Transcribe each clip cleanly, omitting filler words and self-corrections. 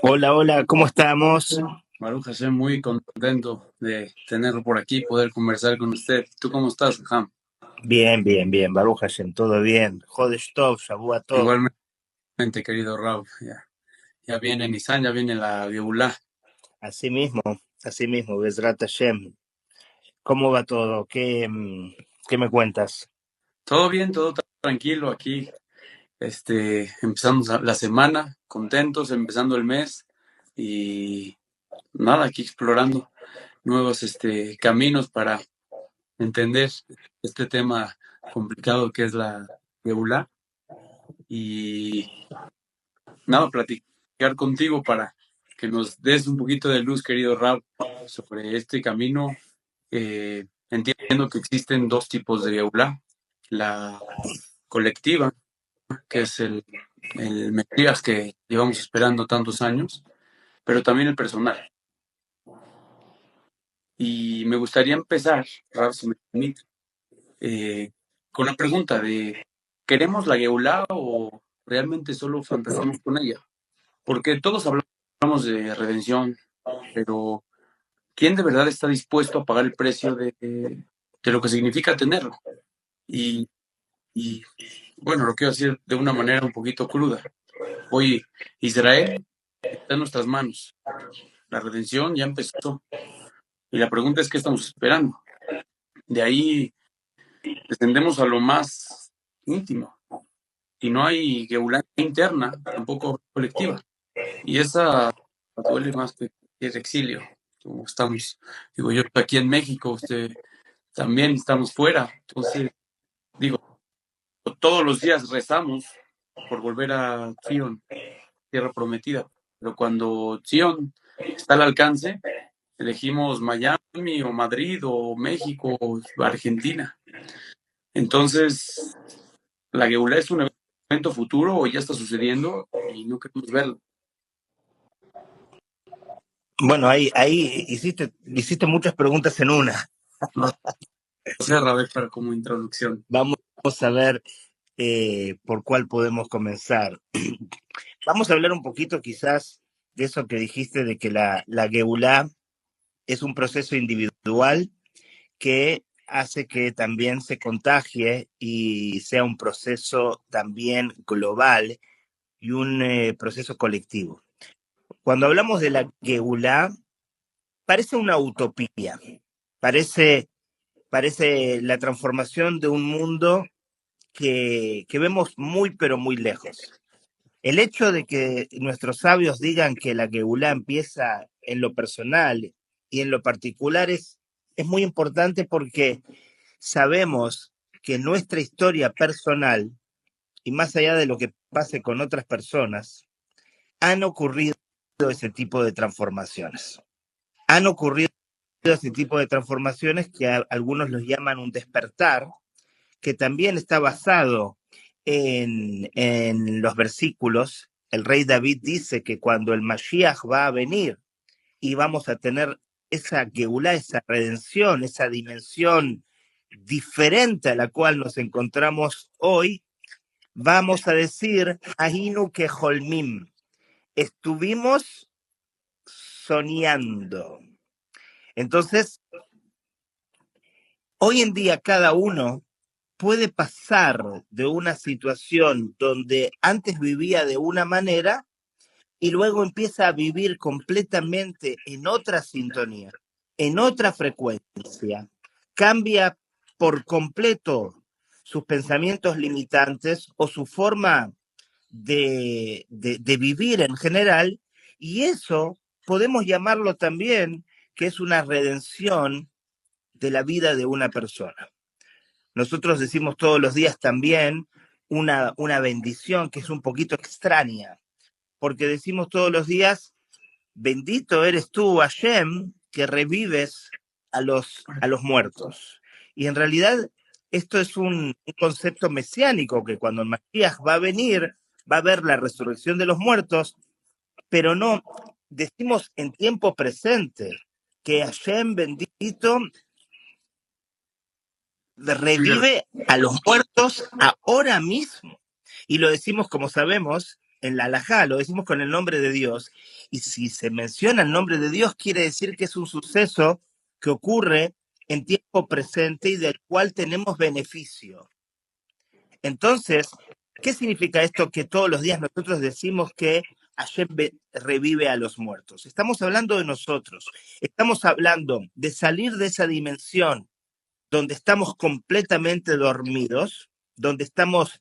Hola, hola, ¿cómo estamos? Baruch Hashem, muy contento de tenerlo por aquí, poder conversar con usted. ¿Tú cómo estás, Ham? Bien, bien, bien, Baruch Hashem, todo bien. Jodesh Tov, Shavua Tov. Igualmente, querido Raúl, ya viene Nisan, ya viene la Geulá. Así mismo, Bezrat Hashem. ¿Cómo va todo? ¿Qué me cuentas? Todo bien, todo tranquilo aquí. Empezamos la semana, contentos, empezando el mes y nada, aquí explorando nuevos caminos para entender este tema complicado que es la Geulá y nada, platicar contigo para que nos des un poquito de luz, querido Rab, sobre este camino. Entiendo que existen dos tipos de Geulá, la colectiva, que es el Mesías que llevamos esperando tantos años, pero también el personal. Y me gustaría empezar, Rab, si me permite, eh, con la pregunta de, ¿queremos la Geulá o realmente solo fantaseamos con ella? Porque todos hablamos de redención, pero ¿quién de verdad está dispuesto a pagar el precio de lo que significa tenerlo? Y, y, bueno, lo quiero decir de una manera un poquito cruda. Hoy Israel está en nuestras manos. La redención ya empezó. Y la pregunta es, ¿qué estamos esperando? De ahí descendemos a lo más íntimo. Y no hay geulá interna, tampoco colectiva. Y esa duele más que el exilio. Como estamos, digo yo, aquí en México, usted también estamos fuera. Entonces, digo, todos los días rezamos por volver a Sion, tierra prometida. Pero cuando Sion está al alcance, elegimos Miami o Madrid o México o Argentina. Entonces, la Geulá es un evento futuro o ya está sucediendo y no queremos verlo. Bueno, ahí hiciste muchas preguntas en una. No sé, Rabel, para como introducción. Vamos a ver por cuál podemos comenzar. Vamos a hablar un poquito quizás de eso que dijiste de que la Geulá es un proceso individual que hace que también se contagie y sea un proceso también global y un proceso colectivo. Cuando hablamos de la Geulá, parece una utopía, parece, parece la transformación de un mundo que vemos muy, pero muy lejos. El hecho de que nuestros sabios digan que la Geulá empieza en lo personal y en lo particular es muy importante porque sabemos que nuestra historia personal, y más allá de lo que pase con otras personas, han ocurrido ese tipo de transformaciones. Han ocurrido ese tipo de transformaciones que algunos los llaman un despertar, que también está basado en los versículos. El rey David dice que cuando el Mashiach va a venir y vamos a tener esa geulá, esa redención, esa dimensión diferente a la cual nos encontramos hoy, vamos a decir, Ahinu que Holmim, estuvimos soñando. Entonces, hoy en día cada uno puede pasar de una situación donde antes vivía de una manera y luego empieza a vivir completamente en otra sintonía, en otra frecuencia, cambia por completo sus pensamientos limitantes o su forma de vivir en general, y eso podemos llamarlo también que es una redención de la vida de una persona. Nosotros decimos todos los días también una bendición que es un poquito extraña, porque decimos todos los días, bendito eres tú, Hashem, que revives a los muertos. Y en realidad esto es un concepto mesiánico, que cuando el Mashiach va a venir, va a ver la resurrección de los muertos, pero no, decimos en tiempo presente, que Hashem bendito revive a los muertos ahora mismo. Y lo decimos como sabemos en la halajá, lo decimos con el nombre de Dios, y si se menciona el nombre de Dios, quiere decir que es un suceso que ocurre en tiempo presente y del cual tenemos beneficio. Entonces, ¿qué significa esto que todos los días nosotros decimos que Hashem revive a los muertos? Estamos hablando de nosotros, estamos hablando de salir de esa dimensión donde estamos completamente dormidos, donde estamos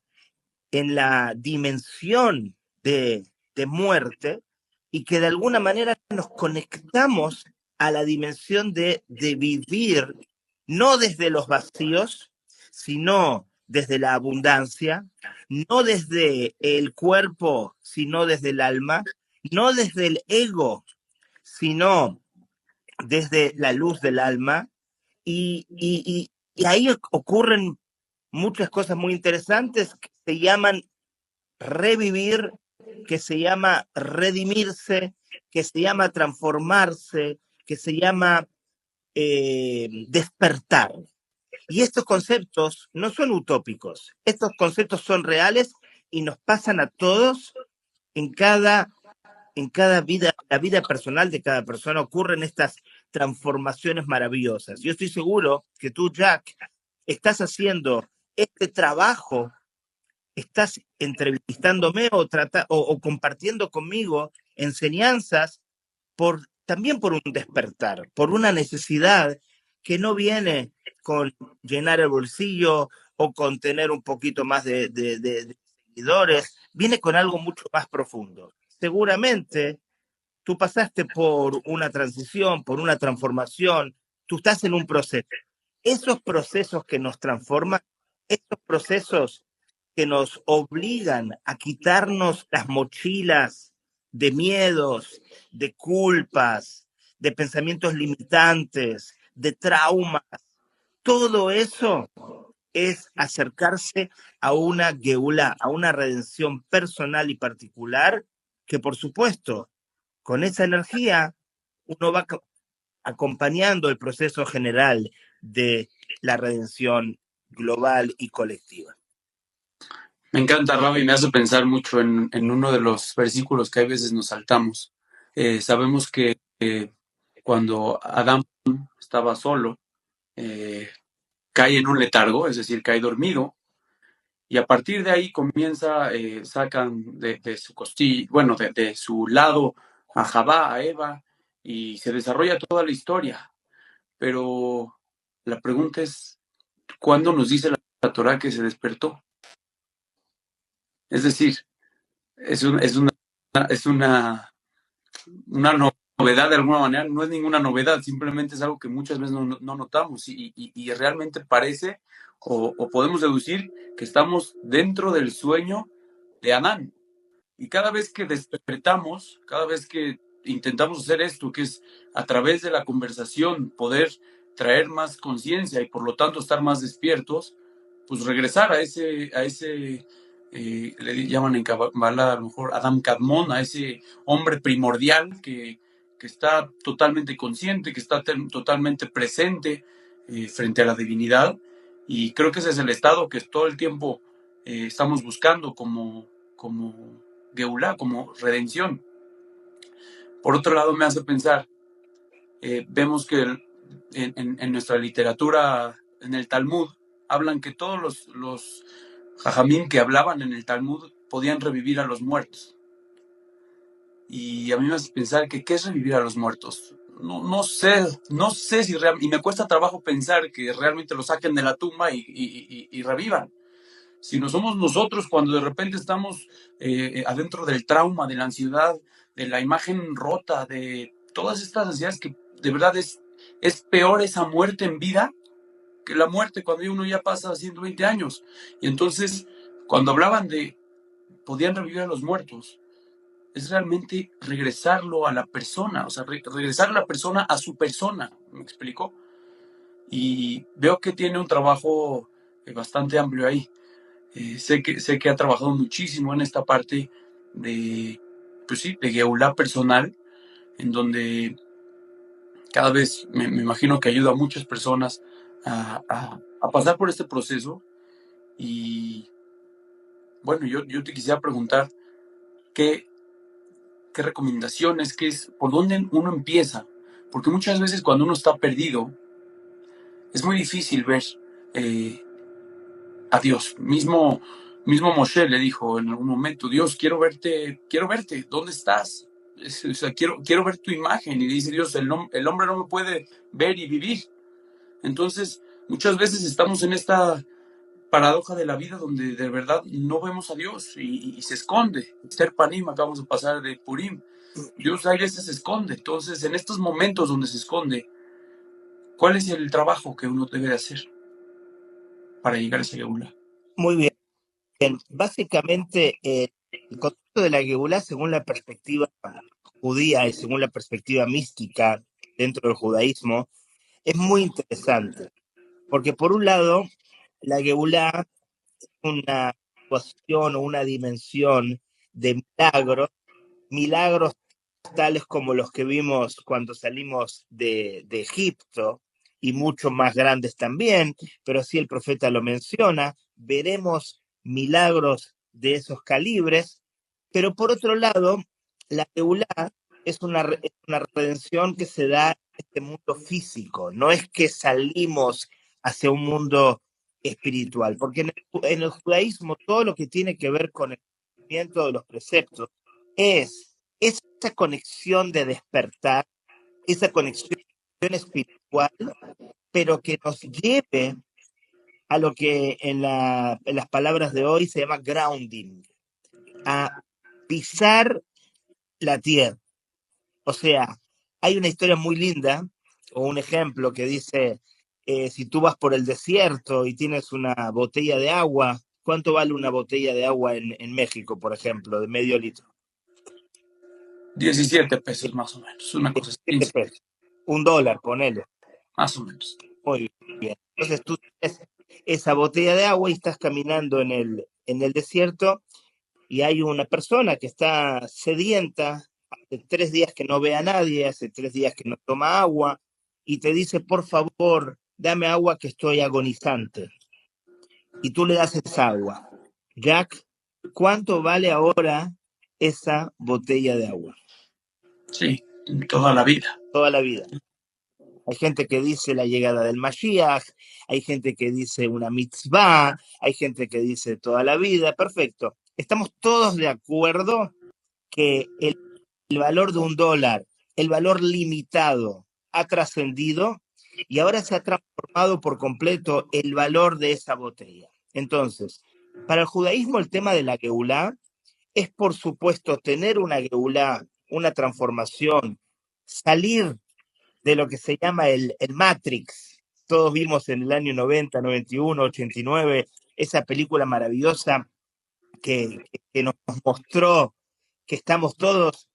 en la dimensión de muerte y que de alguna manera nos conectamos a la dimensión de vivir, no desde los vacíos, sino desde la abundancia, no desde el cuerpo, sino desde el alma, no desde el ego, sino desde la luz del alma. Y ahí ocurren muchas cosas muy interesantes que se llaman revivir, que se llama redimirse, que se llama transformarse, que se llama despertar. Y estos conceptos no son utópicos, estos conceptos son reales y nos pasan a todos en cada vida, la vida personal de cada persona ocurren estas transformaciones maravillosas. Yo estoy seguro que tú, Jack, estás haciendo este trabajo, estás entrevistándome o compartiendo conmigo enseñanzas también por un despertar, por una necesidad que no viene con llenar el bolsillo o con tener un poquito más de seguidores, viene con algo mucho más profundo. Seguramente tú pasaste por una transición, por una transformación, tú estás en un proceso. Esos procesos que nos transforman, esos procesos que nos obligan a quitarnos las mochilas de miedos, de culpas, de pensamientos limitantes, de traumas, todo eso es acercarse a una geulá, a una redención personal y particular, que por supuesto, con esa energía, uno va acompañando el proceso general de la redención global y colectiva. Me encanta, Ravi, me hace pensar mucho en uno de los versículos que a veces nos saltamos. Sabemos que cuando Adán estaba solo, cae en un letargo, es decir, cae dormido, y a partir de ahí comienza, sacan de su costilla, bueno, de su lado a Jabá, a Eva, y se desarrolla toda la historia. Pero la pregunta es, ¿cuándo nos dice la Torah que se despertó? Es decir, es una novedad de alguna manera, no es ninguna novedad, simplemente es algo que muchas veces no notamos y realmente parece o podemos deducir que estamos dentro del sueño de Adán. Y cada vez que despertamos, cada vez que intentamos hacer esto, que es a través de la conversación poder traer más conciencia y por lo tanto estar más despiertos, pues regresar a ese le llaman en Kabbalah a lo mejor Adam Kadmon, a ese hombre primordial que está totalmente consciente, que está totalmente presente frente a la divinidad. Y creo que ese es el estado que todo el tiempo estamos buscando como Geulá, como redención. Por otro lado, me hace pensar, vemos que en nuestra literatura, en el Talmud, hablan que todos los jajamín que hablaban en el Talmud podían revivir a los muertos. Y a mí me hace pensar que ¿qué es revivir a los muertos? No sé si realmente, y me cuesta trabajo pensar que realmente lo saquen de la tumba y revivan. Si no somos nosotros cuando de repente estamos adentro del trauma, de la ansiedad, de la imagen rota, de todas estas ansiedades que de verdad es peor esa muerte en vida que la muerte cuando uno ya pasa 120 años. Y entonces, cuando hablaban de podían revivir a los muertos, es realmente regresarlo a la persona, o sea, regresar a la persona a su persona, ¿me explico? Y veo que tiene un trabajo bastante amplio ahí. Sé que ha trabajado muchísimo en esta parte de, pues sí, de Geulá personal, en donde cada vez me imagino que ayuda a muchas personas a pasar por este proceso. Y bueno, yo te quisiera preguntar, qué, qué recomendaciones, qué es, por dónde uno empieza. Porque muchas veces cuando uno está perdido, es muy difícil ver eh, a Dios. Mismo Moshe le dijo en algún momento, Dios, quiero verte, ¿dónde estás? O sea, quiero ver tu imagen. Y dice Dios, el hombre no me puede ver y vivir. Entonces, muchas veces estamos en esta paradoja de la vida donde de verdad no vemos a Dios y se esconde. Esther Panim, acabamos de pasar de Purim. Dios a veces se esconde. Entonces, en estos momentos donde se esconde, ¿cuál es el trabajo que uno debe de hacer para llegar a esa Geula? Muy bien. Básicamente, el concepto de la Geulá, según la perspectiva judía y según la perspectiva mística dentro del judaísmo, es muy interesante. Porque por un lado, la Geulá es una situación o una dimensión de milagros tales como los que vimos cuando salimos de Egipto, y mucho más grandes también, pero sí el profeta lo menciona, veremos milagros de esos calibres, pero por otro lado, la Geulá es una redención que se da en este mundo físico, no es que salimos hacia un mundo espiritual, porque en el judaísmo todo lo que tiene que ver con el cumplimiento de los preceptos es esa conexión de despertar, esa conexión espiritual, pero que nos lleve a lo que en las palabras de hoy se llama grounding, a pisar la tierra. O sea, hay una historia muy linda, o un ejemplo que dice, si tú vas por el desierto y tienes una botella de agua, ¿cuánto vale una botella de agua en México, por ejemplo, de medio litro? 17 pesos más o menos, una cosa así, 7 pesos. $1, ponele. más o menos. Muy bien. Entonces tú tienes esa botella de agua y estás caminando en el desierto y hay una persona que está sedienta, hace 3 días que no ve a nadie, hace 3 días que no toma agua y te dice, por favor, dame agua que estoy agonizante. Y tú le das esa agua. Jack, ¿cuánto vale ahora esa botella de agua? Sí, toda la vida. Toda la vida. Hay gente que dice la llegada del Mashiach, hay gente que dice una mitzvah, hay gente que dice toda la vida, perfecto. Estamos todos de acuerdo que el valor de $1, el valor limitado, ha trascendido y ahora se ha transformado por completo el valor de esa botella. Entonces, para el judaísmo el tema de la Geulá es, por supuesto, tener una Geulá, una transformación, salir de lo que se llama el Matrix. Todos vimos en el año 90, 91, 89 esa película maravillosa que nos mostró que estamos todos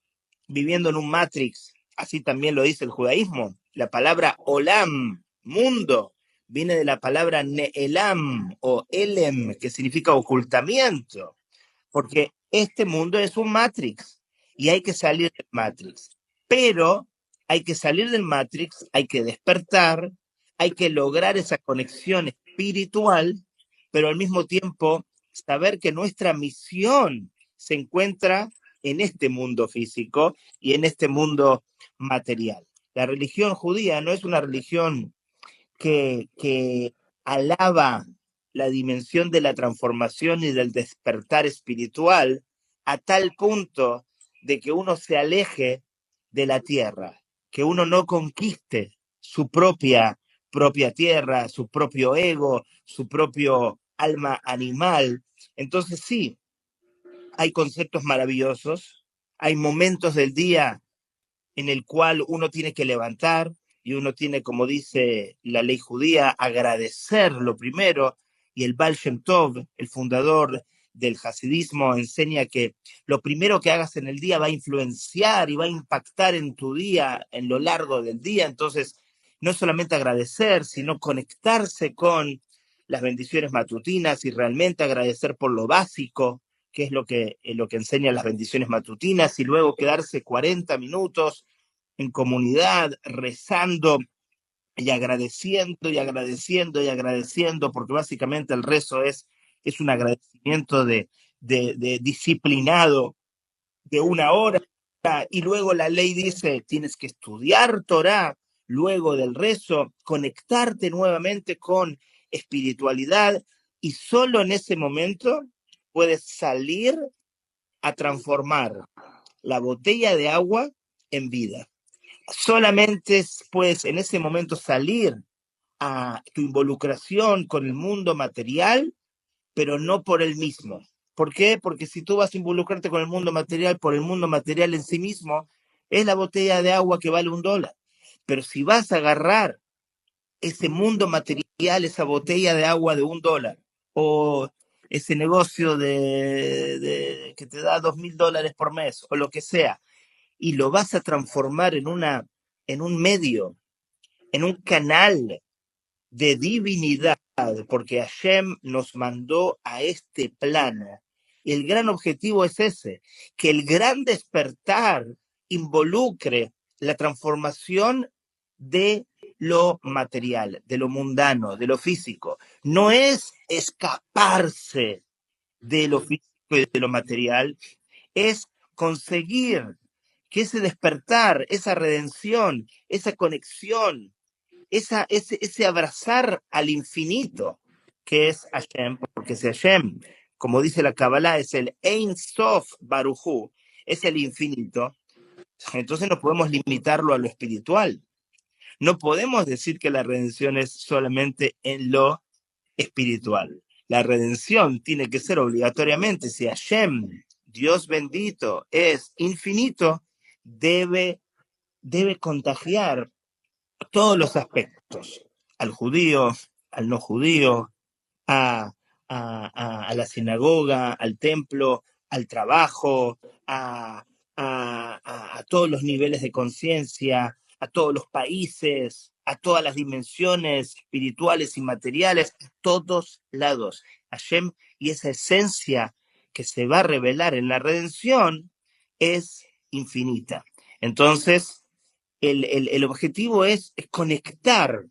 viviendo en un Matrix. Así también lo dice el judaísmo. La palabra olam, mundo, viene de la palabra ne'elam o elem, que significa ocultamiento, porque este mundo es un Matrix y hay que salir del Matrix. Pero hay que salir del Matrix, hay que despertar, hay que lograr esa conexión espiritual, pero al mismo tiempo saber que nuestra misión se encuentra en este mundo físico y en este mundo material. La religión judía no es una religión que alaba la dimensión de la transformación y del despertar espiritual a tal punto de que uno se aleje de la tierra, que uno no conquiste su propia tierra, su propio ego, su propio alma animal. Entonces sí, hay conceptos maravillosos, hay momentos del día en el cual uno tiene que levantar y uno tiene, como dice la ley judía, agradecer lo primero, y el Baal Shem Tov, el fundador del hasidismo, enseña que lo primero que hagas en el día va a influenciar y va a impactar en tu día, en lo largo del día. Entonces, no solamente agradecer, sino conectarse con las bendiciones matutinas y realmente agradecer por lo básico, que es lo que enseñan las bendiciones matutinas, y luego quedarse 40 minutos en comunidad, rezando y agradeciendo y agradeciendo y agradeciendo, porque básicamente el rezo es un agradecimiento de disciplinado de una hora, y luego la ley dice, tienes que estudiar Torah, luego del rezo, conectarte nuevamente con espiritualidad, y solo en ese momento puedes salir a transformar la botella de agua en vida. Solamente puedes en ese momento salir a tu involucración con el mundo material, pero no por el mismo. ¿Por qué? Porque si tú vas a involucrarte con el mundo material por el mundo material en sí mismo, es la botella de agua que vale $1. Pero si vas a agarrar ese mundo material, esa botella de agua de $1, o ese negocio que te da $2,000 por mes, o lo que sea, y lo vas a transformar en un medio, en un canal de divinidad, porque Hashem nos mandó a este plano. Y el gran objetivo es ese, que el gran despertar involucre la transformación de lo material, de lo mundano, de lo físico. No es escaparse de lo físico y de lo material, es conseguir que ese despertar, esa redención, esa conexión, ese abrazar al infinito que es Hashem, porque si Hashem, como dice la Kabbalah, es el Ein Sof Baruchu, es el infinito, entonces no podemos limitarlo a lo espiritual. No podemos decir que la redención es solamente en lo espiritual. La redención tiene que ser obligatoriamente, si Hashem, Dios bendito, es infinito, debe contagiar todos los aspectos, al judío, al no judío, a, a la sinagoga, al templo, al trabajo, a todos los niveles de conciencia, a todos los países, a todas las dimensiones espirituales y materiales, a todos lados. Hashem, y esa esencia que se va a revelar en la redención es infinita. Entonces, el objetivo es conectar,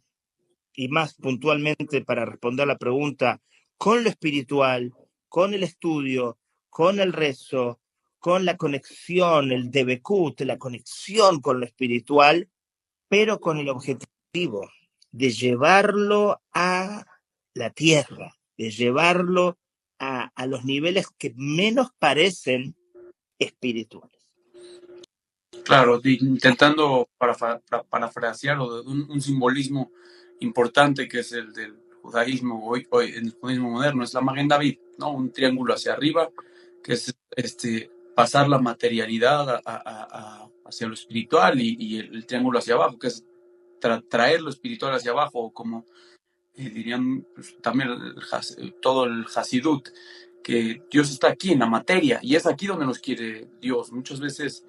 y más puntualmente para responder la pregunta, con lo espiritual, con el estudio, con el rezo, con la conexión, el debekut, la conexión con lo espiritual, pero con el objetivo de llevarlo a la tierra, de llevarlo a los niveles que menos parecen espirituales. Claro, intentando parafrasear un simbolismo importante que es el del judaísmo hoy en el judaísmo moderno, es la Maguen David, ¿no? Un triángulo hacia arriba, que es pasar la materialidad hacia lo espiritual y el triángulo hacia abajo, que es traer lo espiritual hacia abajo, como dirían pues, también todo el Hasidut, que Dios está aquí en la materia y es aquí donde nos quiere Dios. Muchas veces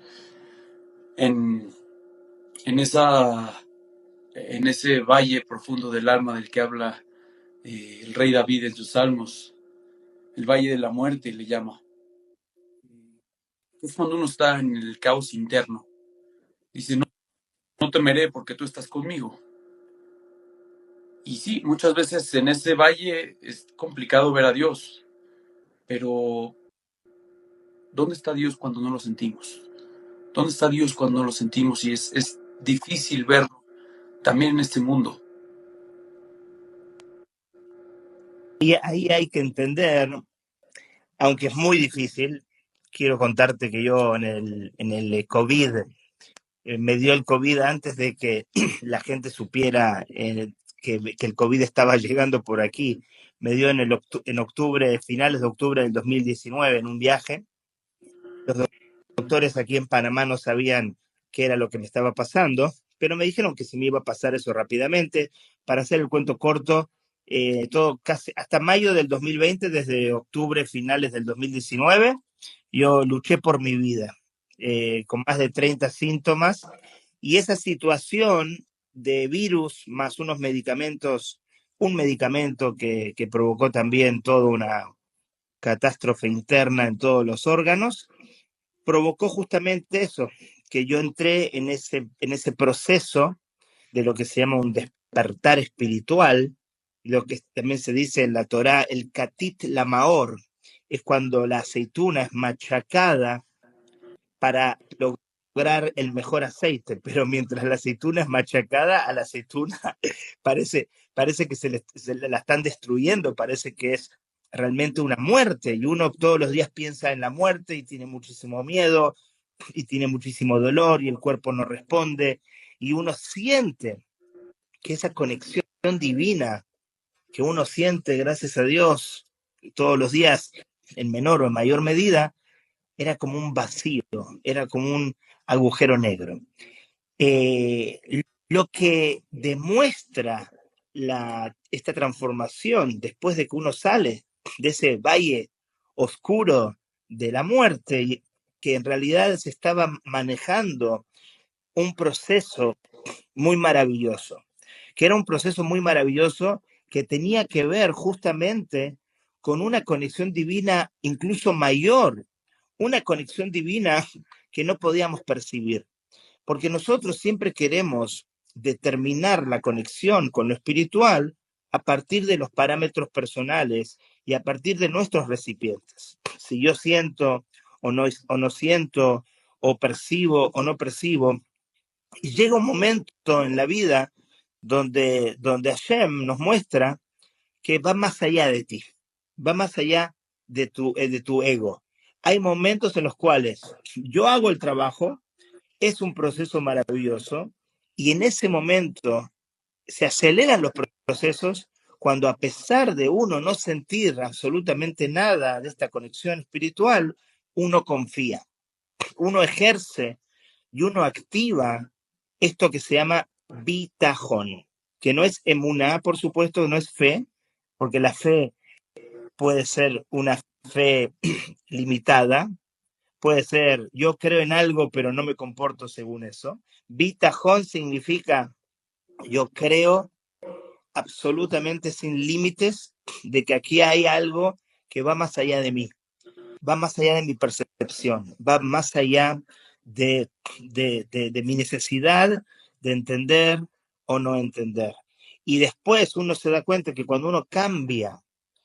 en, en, esa, en ese valle profundo del alma del que habla el rey David en sus salmos, el valle de la muerte le llama. Es cuando uno está en el caos interno. Dice, no, no temeré porque tú estás conmigo. Y sí, muchas veces en ese valle es complicado ver a Dios, pero ¿dónde está Dios cuando no lo sentimos? ¿Dónde está Dios cuando no lo sentimos? Y es difícil verlo también en este mundo. Y ahí hay que entender, aunque es muy difícil, quiero contarte que yo en el COVID, me dio el COVID antes de que la gente supiera que el COVID estaba llegando por aquí. Me dio en octubre, finales de octubre del 2019, en un viaje. Los doctores aquí en Panamá no sabían qué era lo que me estaba pasando, pero me dijeron que se me iba a pasar eso rápidamente. Para hacer el cuento corto, todo casi hasta mayo del 2020, desde octubre, finales del 2019, yo luché por mi vida, con más de 30 síntomas, y esa situación de virus más unos medicamentos, un medicamento que provocó también toda una catástrofe interna en todos los órganos, provocó justamente eso, que yo entré en ese proceso de lo que se llama un despertar espiritual, lo que también se dice en la Torá, el katit lamaor, es cuando la aceituna es machacada para lograr el mejor aceite, pero mientras la aceituna es machacada, a la aceituna parece que se la están destruyendo, parece que es realmente una muerte, y uno todos los días piensa en la muerte y tiene muchísimo miedo y tiene muchísimo dolor y el cuerpo no responde, y uno siente que esa conexión divina que uno siente, gracias a Dios, todos los días, en menor o en mayor medida, era como un vacío, era como un agujero negro. Eh, lo que demuestra esta transformación después de que uno sale de ese valle oscuro de la muerte, que en realidad se estaba manejando un proceso muy maravilloso, que era un proceso muy maravilloso que tenía que ver justamente con una conexión divina incluso mayor, una conexión divina que no podíamos percibir, porque nosotros siempre queremos determinar la conexión con lo espiritual a partir de los parámetros personales y a partir de nuestros recipientes. Si yo siento o no siento, o percibo o no percibo, y llega un momento en la vida donde Hashem nos muestra que va más allá de ti, va más allá de tu ego. Hay momentos en los cuales yo hago el trabajo, es un proceso maravilloso, y en ese momento se aceleran los procesos cuando, a pesar de uno no sentir absolutamente nada de esta conexión espiritual, uno confía, uno ejerce y uno activa esto que se llama bitajón, que no es emuná, por supuesto, no es fe, porque la fe puede ser una fe limitada, puede ser yo creo en algo pero no me comporto según eso. Bitajón significa yo creo absolutamente sin límites de que aquí hay algo que va más allá de mí, va más allá de mi percepción, va más allá de mi necesidad de entender o no entender. Y después uno se da cuenta que cuando uno cambia,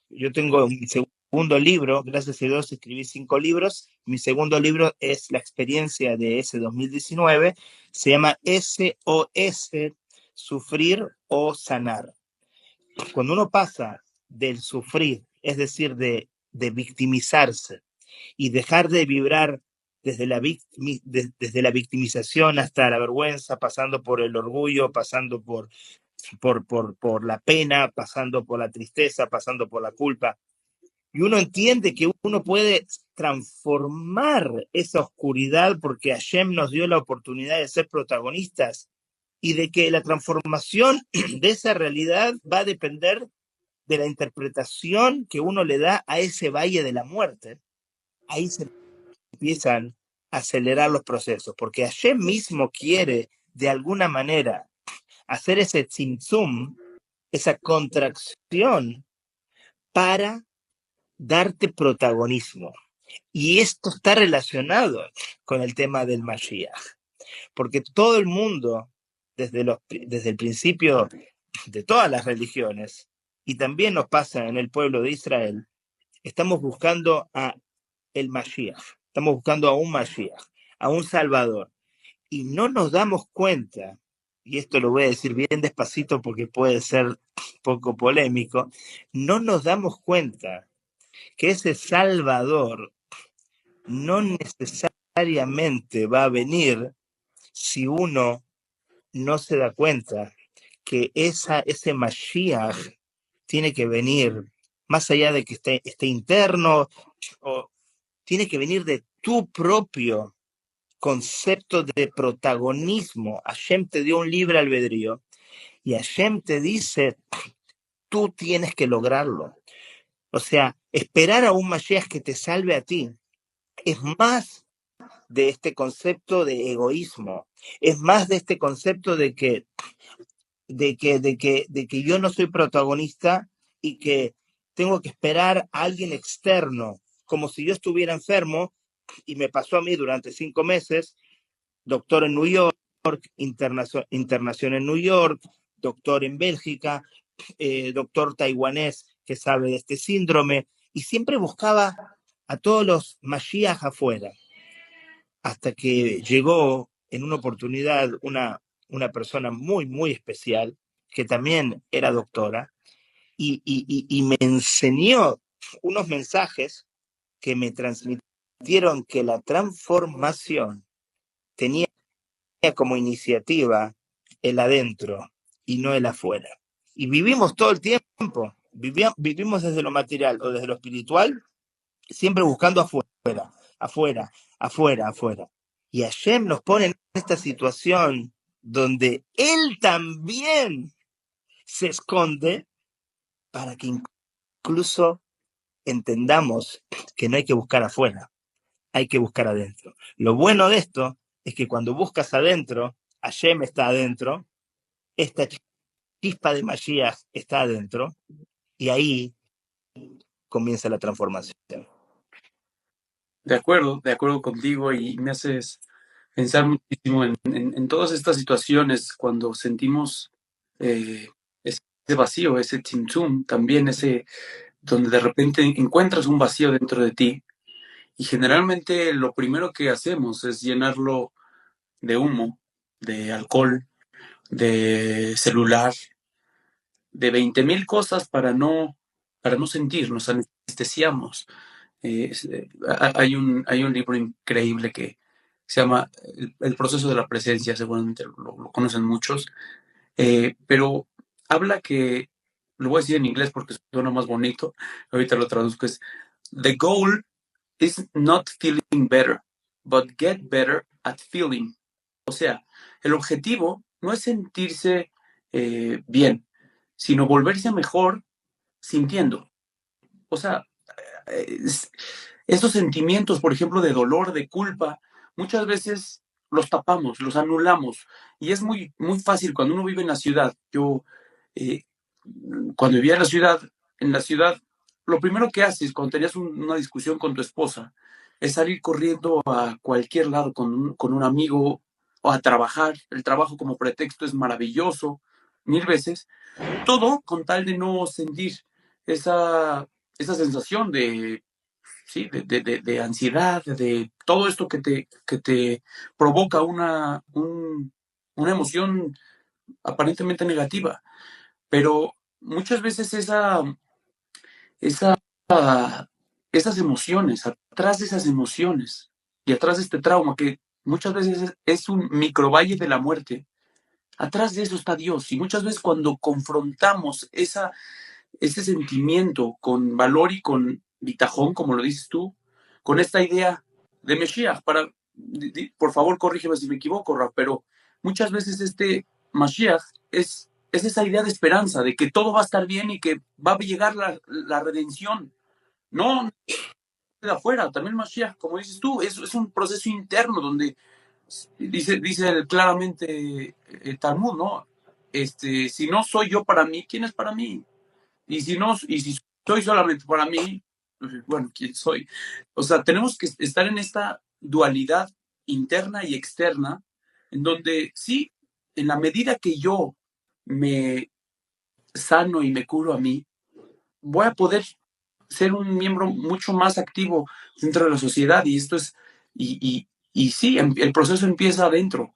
yo tengo mi segundo libro, gracias a Dios escribí 5 libros, mi segundo libro es la experiencia de ese 2019, se llama SOS, Sufrir o Sanar. Cuando uno pasa del sufrir, es decir, de victimizarse, y dejar de vibrar desde la victimización hasta la vergüenza, pasando por el orgullo, pasando por la pena, pasando por la tristeza, pasando por la culpa. Y uno entiende que uno puede transformar esa oscuridad porque Hashem nos dio la oportunidad de ser protagonistas, y de que la transformación de esa realidad va a depender de la interpretación que uno le da a ese valle de la muerte. Ahí se empiezan a acelerar los procesos, porque Hashem mismo quiere, de alguna manera, hacer ese tzimtzum, esa contracción, para darte protagonismo. Y esto está relacionado con el tema del Mashiach, porque todo el mundo, desde el principio de todas las religiones, y también nos pasa en el pueblo de Israel, estamos buscando a el Mashiach, estamos buscando a un Mashiach, a un Salvador, y no nos damos cuenta, y esto lo voy a decir bien despacito porque puede ser poco polémico, no nos damos cuenta que ese Salvador no necesariamente va a venir si uno no se da cuenta que ese Mashiach tiene que venir más allá de que esté interno, o tiene que venir de tu propio concepto de protagonismo. Hashem te dio un libre albedrío y Hashem te dice, tú tienes que lograrlo. O sea, esperar a un Mashiach que te salve a ti es más de este concepto de egoísmo, es más de este concepto de que yo no soy protagonista y que tengo que esperar a alguien externo, como si yo estuviera enfermo, y me pasó a mí durante 5 meses, doctor en New York, internación en New York, doctor en Bélgica, doctor taiwanés que sabe de este síndrome, y siempre buscaba a todos los Mashiach afuera. hasta que llegó en una oportunidad una persona muy, muy especial, que también era doctora, y me enseñó unos mensajes que me transmitieron que la transformación tenía como iniciativa el adentro y no el afuera. Y vivimos todo el tiempo, vivimos desde lo material o desde lo espiritual, siempre buscando afuera, afuera, afuera, afuera. Y Hashem nos pone en esta situación donde Él también se esconde para que incluso entendamos que no hay que buscar afuera, hay que buscar adentro. Lo bueno de esto es que cuando buscas adentro, Hashem está adentro, esta chispa de Mashiach está adentro, y ahí comienza la transformación. De acuerdo contigo, y me haces pensar muchísimo en todas estas situaciones cuando sentimos ese vacío, ese tzimtzum, también ese donde de repente encuentras un vacío dentro de ti, y generalmente lo primero que hacemos es llenarlo de humo, de alcohol, de celular, de 20,000 cosas para no sentir, nos anestesiamos. Hay un libro increíble que se llama El proceso de la presencia, seguramente lo conocen muchos, pero habla que, lo voy a decir en inglés porque suena más bonito, ahorita lo traduzco, es The goal is not feeling better, but get better at feeling. O sea, el objetivo no es sentirse bien, sino volverse mejor sintiendo. O sea, es, esos sentimientos, por ejemplo, de dolor, de culpa, muchas veces los tapamos, los anulamos. Y es muy, muy fácil cuando uno vive en la ciudad. Yo, eh, cuando vivía en la ciudad, lo primero que haces cuando tenías una discusión con tu esposa es salir corriendo a cualquier lado con un amigo o a trabajar. El trabajo como pretexto es maravilloso, mil veces. Todo con tal de no sentir esa, esa sensación de, sí, de ansiedad, de todo esto que te provoca una emoción aparentemente negativa. Pero muchas veces esa, esas emociones, atrás de esas emociones y atrás de este trauma, que muchas veces es un microvalle de la muerte, atrás de eso está Dios. Y muchas veces cuando confrontamos ese sentimiento con valor y con bitajón, como lo dices tú, con esta idea de Mashiach, por favor, corrígeme si me equivoco, Raf, pero muchas veces este Mashiach es esa idea de esperanza, de que todo va a estar bien y que va a llegar la redención. No de afuera, también Mashiach, como dices tú, es un proceso interno donde dice claramente el Talmud, ¿no? Si no soy yo para mí, ¿quién es para mí? Y si no, y si soy solamente para mí, bueno, ¿quién soy? O sea, tenemos que estar en esta dualidad interna y externa, en donde sí, en la medida que yo me sano y me curo a mí, voy a poder ser un miembro mucho más activo dentro de la sociedad. Y esto es, y sí, el proceso empieza adentro,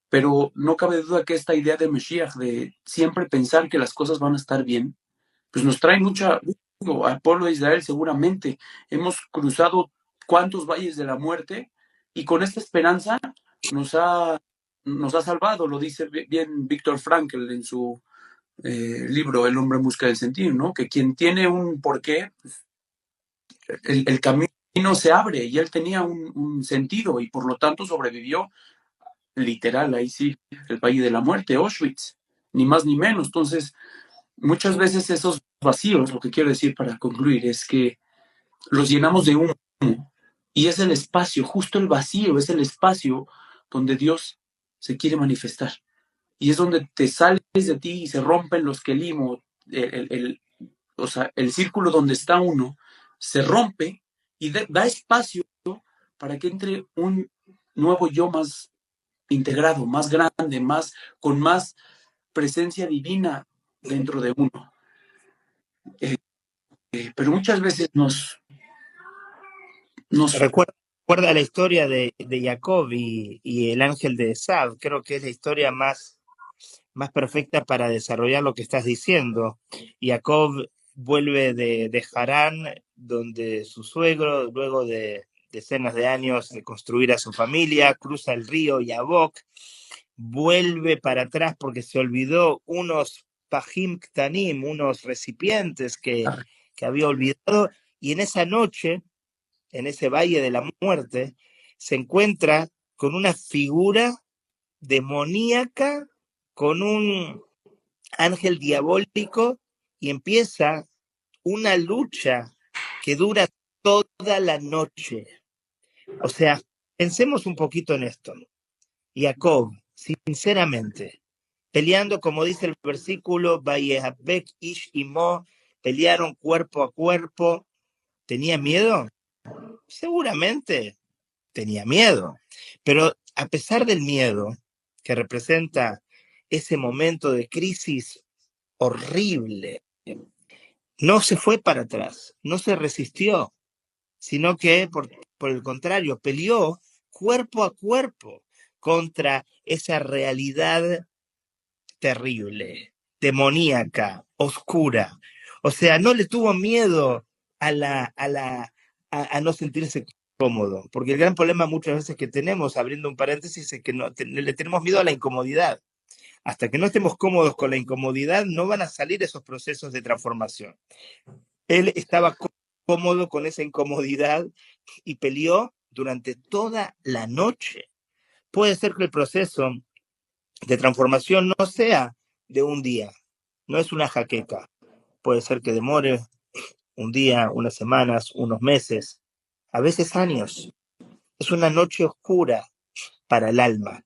pero no cabe duda que esta idea de Mashiach, de siempre pensar que las cosas van a estar bien, pues nos trae al pueblo de Israel seguramente. Hemos cruzado cuántos valles de la muerte y con esta esperanza nos ha, nos ha salvado, lo dice bien Víctor Frankl en su libro El hombre en busca del sentido, ¿no? Que quien tiene un porqué, pues, el camino se abre y él tenía un sentido y por lo tanto sobrevivió literal, ahí sí, el valle de la muerte, Auschwitz, ni más ni menos. Entonces, muchas veces esos vacíos, lo que quiero decir para concluir, es que los llenamos de humo y es el espacio, justo el vacío, es el espacio donde Dios se quiere manifestar. Y es donde te sales de ti y se rompen los quelimos, o sea, el círculo donde está uno se rompe y da espacio para que entre un nuevo yo más integrado, más grande, con más presencia divina dentro de uno. Pero muchas veces nos Recuerdo recuerda la historia de Jacob y el ángel de Esav. Creo que es la historia más perfecta para desarrollar lo que estás diciendo. Jacob vuelve de Harán, donde su suegro, luego de decenas de años de construir a su familia, cruza el río Yabok, vuelve para atrás porque se olvidó unos pajim ktanim, unos recipientes que había olvidado, y en esa noche, en ese valle de la muerte, se encuentra con una figura demoníaca, con un ángel diabólico, y empieza una lucha que dura toda la noche. O sea, pensemos un poquito en esto. Jacob, sinceramente, peleando, como dice el versículo, Vayehabek Ish Imo, pelearon cuerpo a cuerpo. ¿Tenía miedo? Seguramente tenía miedo. Pero a pesar del miedo que representa ese momento de crisis horrible, no se fue para atrás, no se resistió, sino que por el contrario, peleó cuerpo a cuerpo contra esa realidad terrible, demoníaca, oscura. O sea, no le tuvo miedo a no sentirse cómodo, porque el gran problema muchas veces que tenemos, abriendo un paréntesis, es que le tenemos miedo a la incomodidad. Hasta que no estemos cómodos con la incomodidad, no van a salir esos procesos de transformación. Él estaba cómodo con esa incomodidad y peleó durante toda la noche. Puede ser que el proceso de transformación no sea de un día, no es una jaqueca. Puede ser que demore un día, unas semanas, unos meses, a veces años. Es una noche oscura para el alma,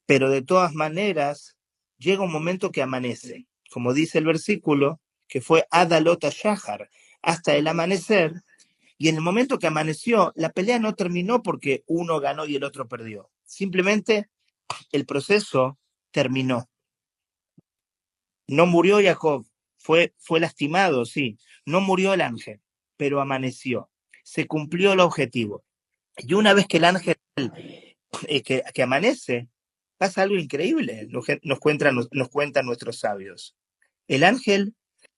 pero de todas maneras llega un momento que amanece, como dice el versículo, que fue Adalot Shahar, hasta el amanecer, y en el momento que amaneció, la pelea no terminó porque uno ganó y el otro perdió. Simplemente el proceso terminó. No murió Jacob, fue lastimado, sí. No murió el ángel, pero amaneció. Se cumplió el objetivo. Y una vez que el ángel que amanece, pasa algo increíble, nos cuentan nuestros sabios. El ángel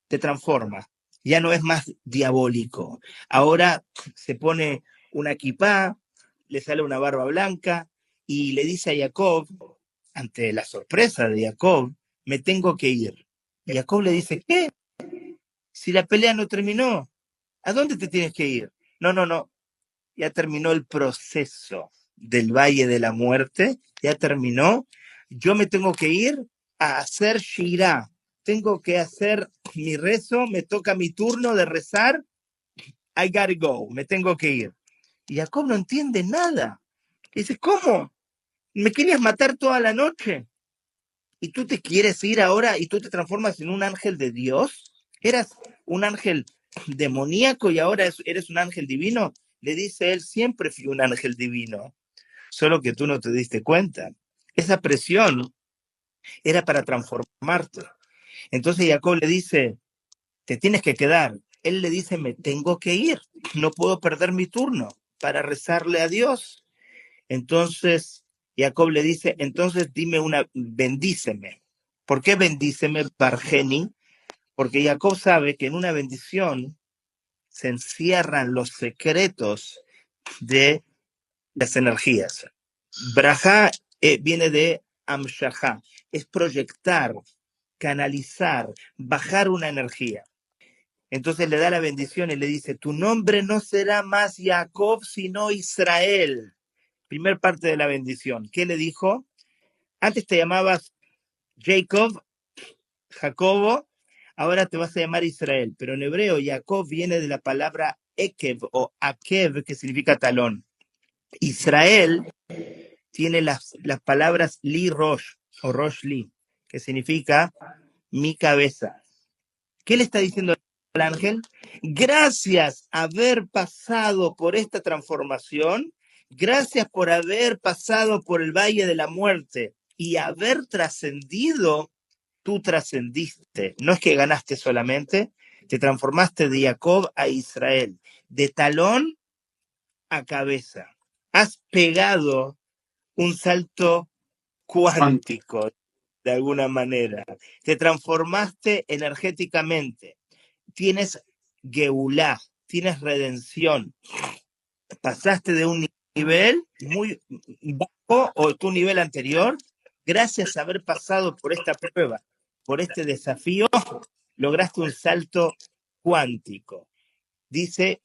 te transforma, ya no es más diabólico. Ahora se pone una kipá, le sale una barba blanca y le dice a Jacob, ante la sorpresa de Jacob, me tengo que ir. Y Jacob le dice, ¿qué? Si la pelea no terminó, ¿a dónde te tienes que ir? No, no, no, ya terminó el proceso del Valle de la Muerte, ya terminó. Yo me tengo que ir a hacer Shirah. Tengo que hacer mi rezo, me toca mi turno de rezar. I gotta go, me tengo que ir. Y Jacob no entiende nada. Dice, ¿cómo? ¿Me querías matar toda la noche? ¿Y tú te quieres ir ahora y tú te transformas en un ángel de Dios? ¿Eras un ángel demoníaco y ahora eres un ángel divino? Le dice él, siempre fui un ángel divino, solo que tú no te diste cuenta. Esa presión era para transformarte. Entonces Jacob le dice, te tienes que quedar. Él le dice, me tengo que ir, no puedo perder mi turno para rezarle a Dios. Entonces Jacob le dice, entonces dime bendíceme. ¿Por qué bendíceme, Bargeni? Porque Jacob sabe que en una bendición se encierran los secretos de las energías. Braja viene de Amshahá, es proyectar, canalizar, bajar una energía. Entonces le da la bendición y le dice, tu nombre no será más Jacob, sino Israel. Primer parte de la bendición. ¿Qué le dijo? Antes te llamabas Jacobo, ahora te vas a llamar Israel. Pero en hebreo, Jacob viene de la palabra Ekev o Akev, que significa talón. Israel tiene las palabras Li Rosh o Rosh Li, que significa mi cabeza. ¿Qué le está diciendo el ángel? Gracias por haber pasado por esta transformación, gracias por haber pasado por el valle de la muerte y haber trascendido, tú trascendiste. No es que ganaste solamente, te transformaste de Jacob a Israel, de talón a cabeza. has pegado un salto cuántico, de alguna manera. Te transformaste energéticamente. Tienes Geulá, tienes redención. Pasaste de un nivel muy bajo o tu nivel anterior, gracias a haber pasado por esta prueba, por este desafío, lograste un salto cuántico. Dice,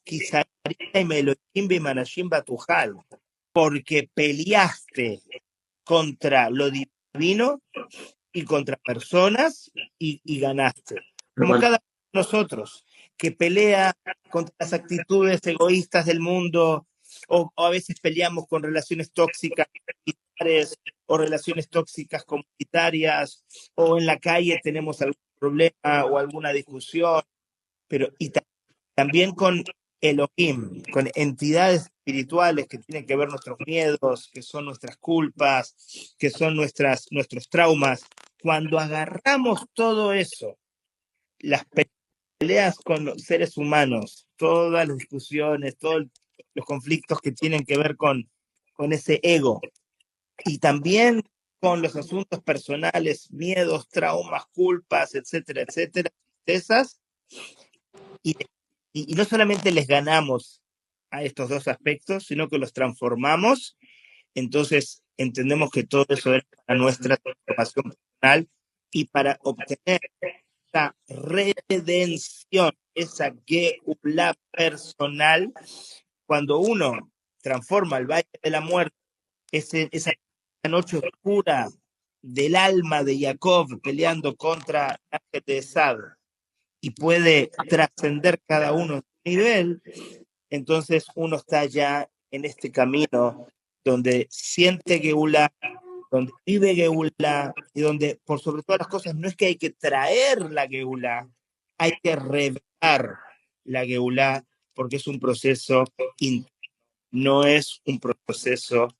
porque peleaste contra lo divino y contra personas y ganaste. Como Bueno, cada uno de nosotros que pelea contra las actitudes egoístas del mundo o a veces peleamos con relaciones tóxicas o relaciones tóxicas comunitarias o en la calle tenemos algún problema o alguna discusión, pero también con Elohim, con entidades espirituales que tienen que ver nuestros miedos, que son nuestras culpas, que son nuestros traumas. Cuando agarramos todo eso, las peleas con los seres humanos, todas las discusiones, todos los conflictos que tienen que ver con ese ego, y también con los asuntos personales, miedos, traumas, culpas, etcétera, etcétera, esas, y, y no solamente les ganamos a estos dos aspectos, sino que los transformamos, entonces entendemos que todo eso es para nuestra transformación personal y para obtener esa redención, esa geula personal, cuando uno transforma el valle de la muerte, esa noche oscura del alma de Jacob peleando contra el ángel de Esad, y puede trascender cada uno a su nivel, entonces uno está ya en este camino donde siente Geula, donde vive Geula y donde por sobre todas las cosas no es que hay que traer la Geula, hay que revelar la Geula porque es un proceso interno, no es un proceso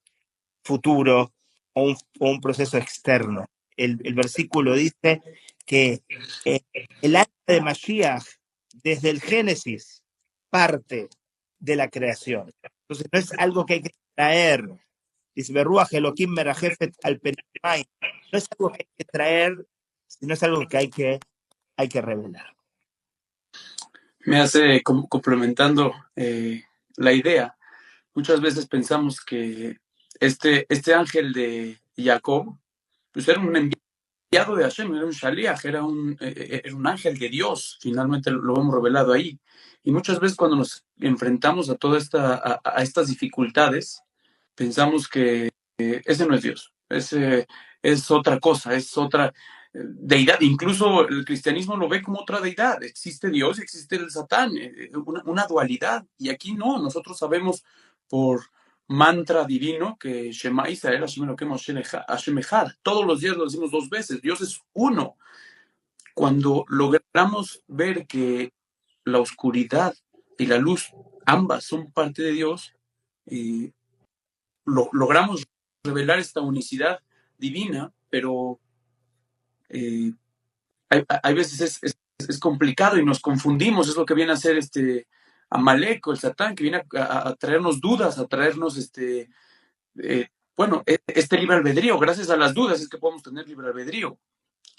futuro o un proceso externo. El versículo dice que el alma de Mashiach, desde el Génesis, parte de la creación. Entonces no es algo que hay que traer. Dice, Berruach Elohim merajefet al perimay. No es algo que hay que traer, sino es algo que hay que revelar. me hace complementando la idea. Muchas veces pensamos que este ángel de Jacob, pues era un enviado de Hashem, era un shaliach, era un ángel de Dios, finalmente lo hemos revelado ahí. Y muchas veces cuando nos enfrentamos a a estas dificultades, pensamos que ese no es Dios, ese es otra cosa, es otra deidad. Incluso el cristianismo lo ve como otra deidad. Existe Dios, existe el Satán, una dualidad. Y aquí no, nosotros sabemos por mantra divino que Shema Israel, Hashem Echad. Todos los días lo decimos dos veces. Dios es uno. Cuando logramos ver que la oscuridad y la luz, ambas son parte de Dios, eh, logramos revelar esta unicidad divina, pero hay veces es complicado y nos confundimos. Es lo que viene a ser Amalek o el Satán, que viene a traernos dudas, a traernos bueno, este libre albedrío. Gracias a las dudas es que podemos tener libre albedrío.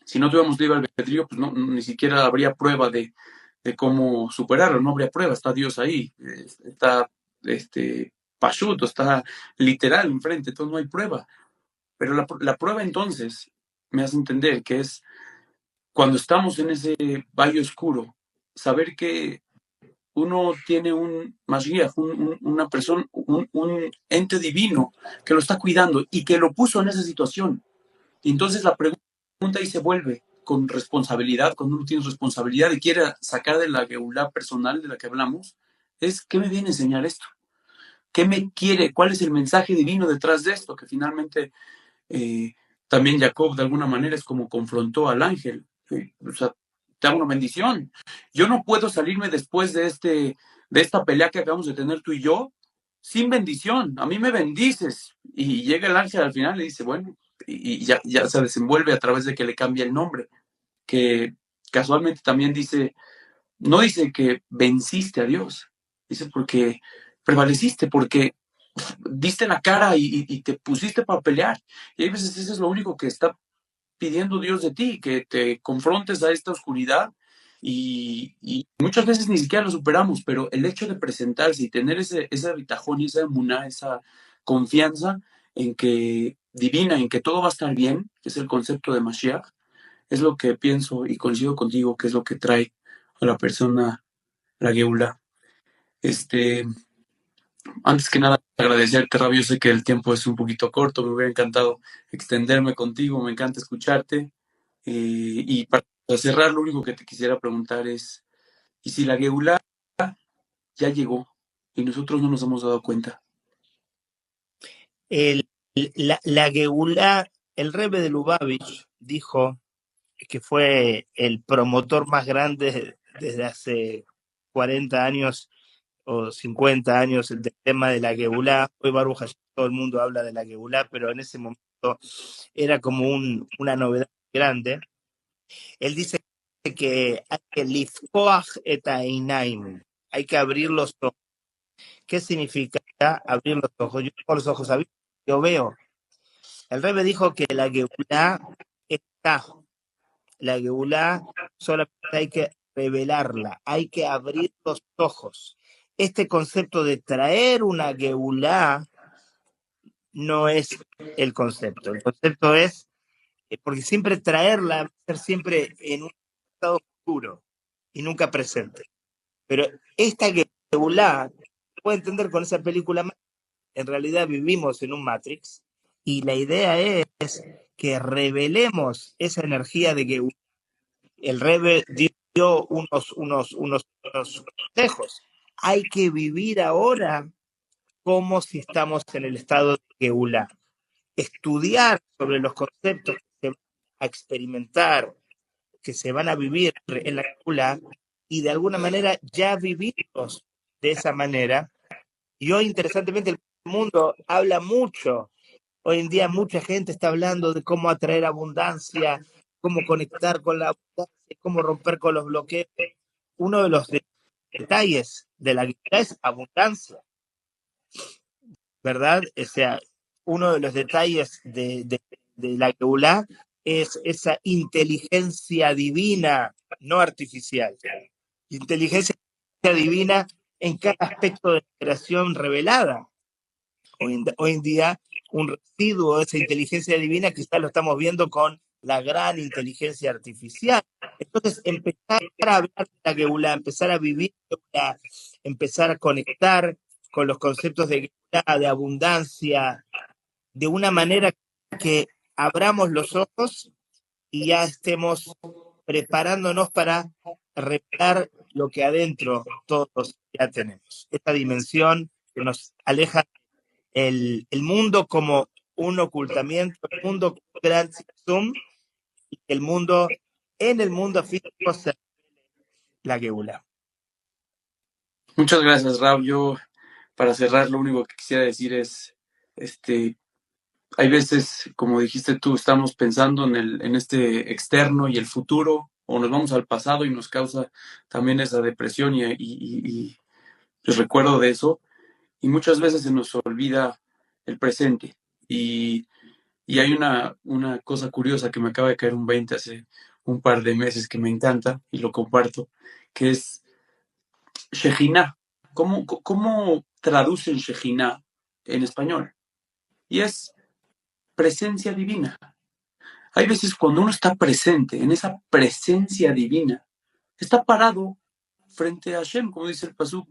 Si no tuviéramos libre albedrío, pues no, ni siquiera habría prueba de cómo superarlo, no habría prueba, está Dios ahí, está Pashuto, está literal enfrente, entonces no hay prueba. Pero la prueba entonces me hace entender que es cuando estamos en ese valle oscuro, saber que uno tiene un Mashiach, una persona, un ente divino que lo está cuidando y que lo puso en esa situación. Y entonces la pregunta ahí se vuelve con responsabilidad, cuando uno tiene responsabilidad y quiere sacar de la geulá personal de la que hablamos, es ¿qué me viene a enseñar esto? ¿Qué me quiere? ¿Cuál es el mensaje divino detrás de esto? Que finalmente también Jacob de alguna manera es como confrontó al ángel. O sea, te hago una bendición. Yo no puedo salirme después de esta pelea que acabamos de tener tú y yo sin bendición. A mí me bendices. Y llega el ángel al final y dice, bueno, y ya se desenvuelve a través de que le cambia el nombre. Que casualmente también dice, no dice que venciste a Dios, dice porque prevaleciste, porque diste la cara y te pusiste para pelear. Y hay veces eso es lo único que está pidiendo Dios de ti, que te confrontes a esta oscuridad y muchas veces ni siquiera lo superamos, pero el hecho de presentarse y tener ese bitajón y esa emuná, esa confianza en que divina, en que todo va a estar bien, que es el concepto de Mashiach, es lo que pienso y coincido contigo, que es lo que trae a la persona la Geula. Este, Antes que nada, agradecerte, Rabio. Yo sé que el tiempo es un poquito corto, me hubiera encantado extenderme contigo, me encanta escucharte. Y para cerrar, lo único que te quisiera preguntar es, ¿y si la Geulá ya llegó y nosotros no nos hemos dado cuenta? El, la Geulá, el Rebbe de Lubavitch dijo que fue el promotor más grande desde hace 40 años o 50 años del tema de la Geulá. Hoy Baruch Hashem, todo el mundo habla de la Geulá, pero en ese momento era como una novedad grande. Él dice que hay que lifkoach et ainaim, hay que abrir los ojos. ¿Qué significa abrir los ojos? Yo tengo los ojos abiertos, yo veo. El Rebbe dijo que la Geulá está, la Geulá solamente hay que revelarla, hay que abrir los ojos. Este concepto de traer una Geulá no es el concepto. El concepto es, porque siempre traerla va a ser siempre en un estado oscuro y nunca presente. Pero esta Geulá, se puede entender con esa película, en realidad vivimos en un Matrix y la idea es que revelemos esa energía de Geulá. El Rebbe dio unos consejos. Hay que vivir ahora como si estamos en el estado de Geulá. Estudiar sobre los conceptos que se van a experimentar, que se van a vivir en la Geulá y de alguna manera ya vivirlos de esa manera. Y hoy, interesantemente, el mundo habla mucho. Hoy en día mucha gente está hablando de cómo atraer abundancia, cómo conectar con la abundancia, cómo romper con los bloqueos. Uno de los detalles de la guía es abundancia, ¿verdad? O sea, uno de los detalles de la Geulá es esa inteligencia divina, no artificial. Inteligencia divina en cada aspecto de la creación revelada. Hoy en día, un residuo de esa inteligencia divina quizás lo estamos viendo con la gran inteligencia artificial. Entonces, empezar a hablar de la Geulá, empezar a vivir, empezar a conectar con los conceptos de Geulá, de abundancia, de una manera que abramos los ojos y ya estemos preparándonos para revelar lo que adentro todos ya tenemos. Esta dimensión que nos aleja el mundo como un ocultamiento, el mundo como un gran zoom, y el mundo, en el mundo físico se la Geula. Muchas gracias, Raúl. Yo, para cerrar, lo único que quisiera decir es, este, hay veces, como dijiste tú, estamos pensando en este externo y el futuro, o nos vamos al pasado y nos causa también esa depresión y pues recuerdo de eso, y muchas veces se nos olvida el presente. Y hay una cosa curiosa que me acaba de caer un 20 hace un par de meses que me encanta y lo comparto, que es Shejinah. ¿Cómo traducen Shejinah en español? Y es presencia divina. Hay veces cuando uno está presente, en esa presencia divina, está parado frente a Hashem, como dice el Pasuk,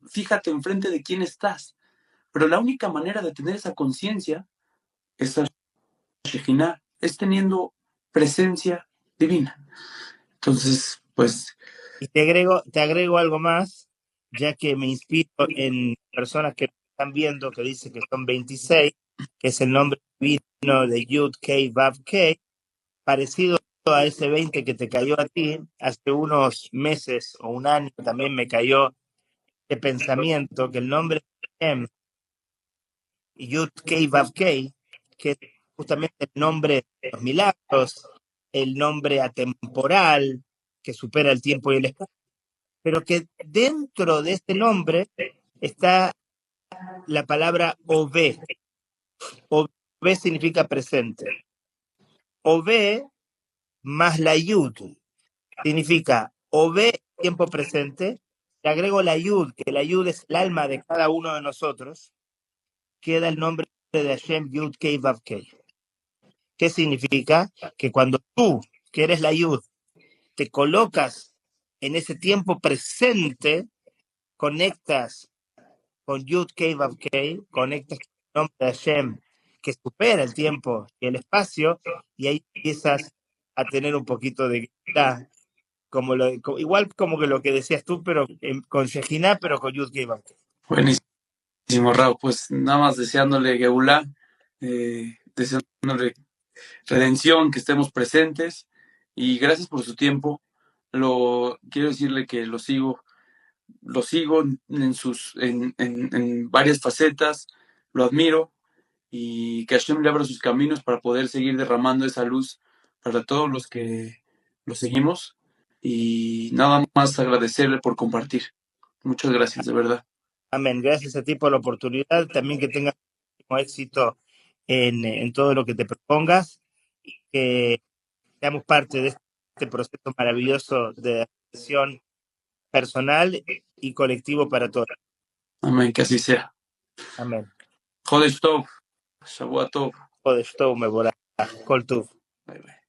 fíjate enfrente de quién estás. Pero la única manera de tener esa conciencia es Shejinah, es teniendo presencia divina. Entonces, pues, Y te agrego algo más, ya que me inspiro en personas que están viendo, que dice que son 26, que es el nombre divino de Yud Kei Vav Kei, parecido a ese 20 que te cayó a ti, hace unos meses o un año también me cayó este pensamiento que el nombre de Hashem, Yud Kei Vav Kei, que es justamente el nombre de los milagros, el nombre atemporal que supera el tiempo y el espacio, pero que dentro de este nombre está la palabra ove. Ove significa presente. Ove más la yud significa ove, tiempo presente. Le agrego la yud, que la yud es el alma de cada uno de nosotros. Queda el nombre de Hashem Yud Kei Vav Kei. ¿Qué significa? Que cuando tú, que eres la yud, te colocas en ese tiempo presente, conectas con Yud Kei Vav Kei, conectas con el nombre de Hashem, que supera el tiempo y el espacio, y ahí empiezas a tener un poquito de igual como que lo que decías tú, pero con Shejina, pero con Yud Kei Vav Kei. Buenísimo, Raúl. Pues nada más deseándole Geulá, deseándole redención, que estemos presentes, y gracias por su tiempo. Quiero decirle que lo sigo en varias facetas, lo admiro, y que Hashem le abra sus caminos para poder seguir derramando esa luz para todos los que lo seguimos, y nada más agradecerle por compartir. Muchas gracias, de verdad. Amén. Gracias a ti por la oportunidad. También que tengas éxito en todo lo que te propongas, y que seamos parte de este proceso maravilloso de acción personal y colectivo para todos. Amén, que así sea. Amén. Jodesh Tov, Shavua Tov. Jodesh Tov Mevorach. Kol Tov. Bye, bye.